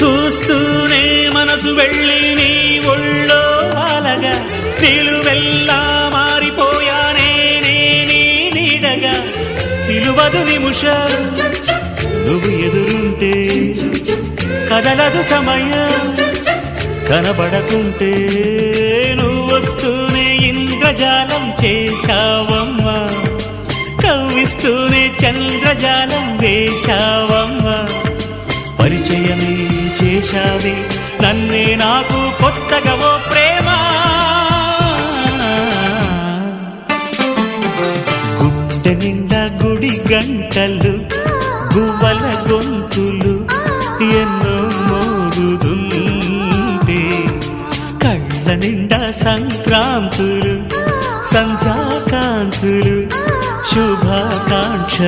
చూస్తూనే మనసు వెళ్ళి నీ ఒళ్ళో అలగా నిలువెల్లా మారిపోయానే నీ నీడగా నిలువదు నిమిషం నువ్వు ఎదురుంటే కదలదు సమయం కనబడకుంటే నువ్వు వస్తూనే ఇంద్రజాలం చేశావమ్మా కవ్విస్తూనే చంద్రజాలం వేశావమ్మా పరిచయమే చేశావే నన్నే నాకు కొత్తగా ఓ ప్రేమ గుడ్డ నిండా గుడి గంటలు గువ్వల గొంతులు ఎన్నో మోగుతుంటే కళ్ళ నిండా సంక్రాంతులు సంధ్యాకాంతులు శుభాకాంక్షలన్నీ